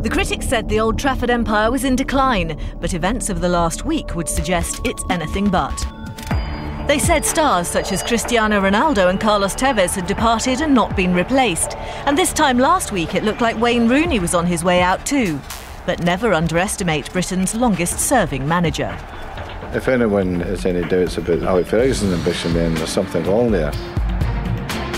The critics said the Old Trafford empire was in decline, but events of the last week would suggest it's anything but. They said stars such as Cristiano Ronaldo and Carlos Tevez had departed and not been replaced. And this time last week it looked like Wayne Rooney was on his way out too. But never underestimate Britain's longest-serving manager. If anyone has any doubts about Alex Ferguson's ambition, then there's something wrong there.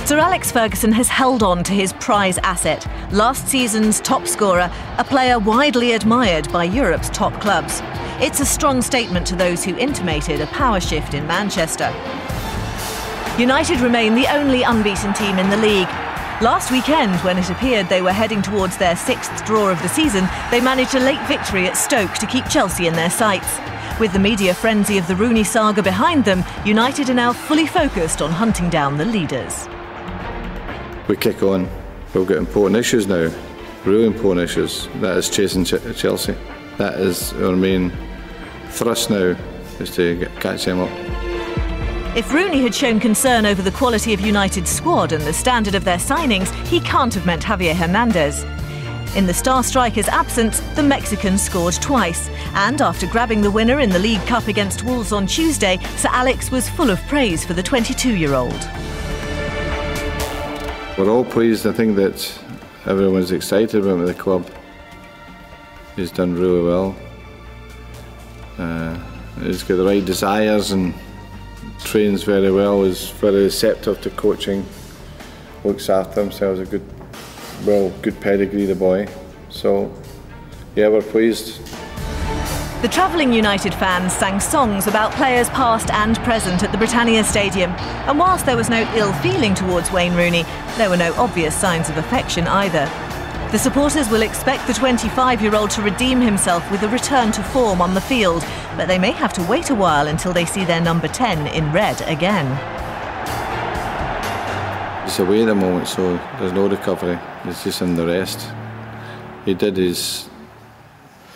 Sir Alex Ferguson has held on to his prize asset, last season's top scorer, a player widely admired by Europe's top clubs. It's a strong statement to those who intimated a power shift in Manchester. United remain the only unbeaten team in the league. Last weekend, when it appeared they were heading towards their 6th draw of the season, they managed a late victory at Stoke to keep Chelsea in their sights. With the media frenzy of the Rooney saga behind them, United are now fully focused on hunting down the leaders. We kick on. We've got important issues now, really important issues. That is chasing Chelsea. That is our main thrust now, is to catch them up. If Rooney had shown concern over the quality of United's squad and the standard of their signings, he can't have meant Javier Hernandez. In the star striker's absence, the Mexican scored twice. And after grabbing the winner in the League Cup against Wolves on Tuesday, Sir Alex was full of praise for the 22-year-old. We're all pleased. I think that everyone's excited about the club. He's done really well. He's got the right desires and trains very well. He's very receptive to coaching. Looks after himself. He's a good pedigree, the boy. So, yeah, we're pleased. The travelling United fans sang songs about players past and present at the Britannia Stadium. And whilst there was no ill feeling towards Wayne Rooney, there were no obvious signs of affection either. The supporters will expect the 25-year-old to redeem himself with a return to form on the field, but they may have to wait a while until they see their number 10 in red again. He's away at the moment, so there's no recovery. He's just in the rest. He did his...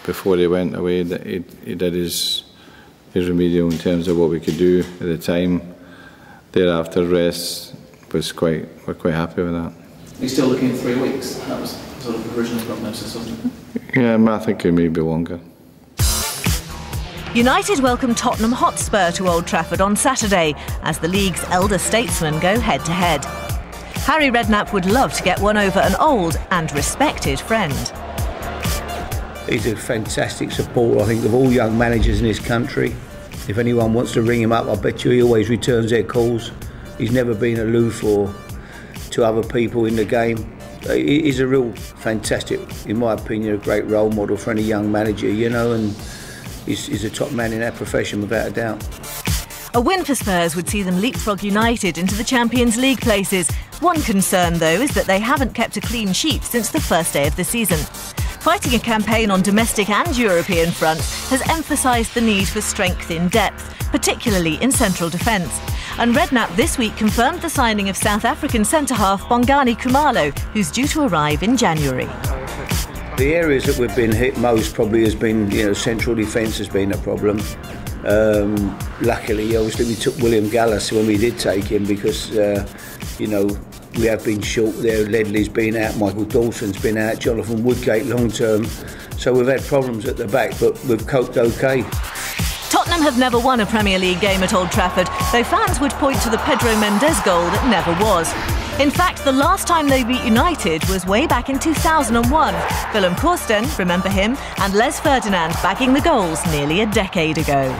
Before he went away, he did his remedial in terms of what we could do at the time. Thereafter, rest was we're quite happy with that. He's still looking at 3 weeks. That was sort of the original prognosis, wasn't it? Yeah, I think it may be longer. United welcome Tottenham Hotspur to Old Trafford on Saturday as the league's elder statesmen go head-to-head. Harry Redknapp would love to get one over an old and respected friend. He's a fantastic supporter, I think, of all young managers in this country. If anyone wants to ring him up, I bet you he always returns their calls. He's never been aloof or to other people in the game. He's a real fantastic, in my opinion, a great role model for any young manager, you know, and he's a top man in our profession without a doubt. A win for Spurs would see them leapfrog United into the Champions League places. One concern, though, is that they haven't kept a clean sheet since the first day of the season. Fighting a campaign on domestic and European fronts has emphasised the need for strength in depth, particularly in central defence. And Redknapp this week confirmed the signing of South African centre-half Bongani Khumalo, who's due to arrive in January. The areas that we've been hit most probably has been, central defence has been a problem. Luckily, obviously, we took William Gallas when we did take him because, we have been short there. Ledley's been out, Michael Dawson's been out, Jonathan Woodgate long term. So we've had problems at the back, but we've coped okay. Tottenham have never won a Premier League game at Old Trafford, though fans would point to the Pedro Mendes goal that never was. In fact, the last time they beat United was way back in 2001. Willem Korsten, remember him, and Les Ferdinand bagging the goals nearly a decade ago.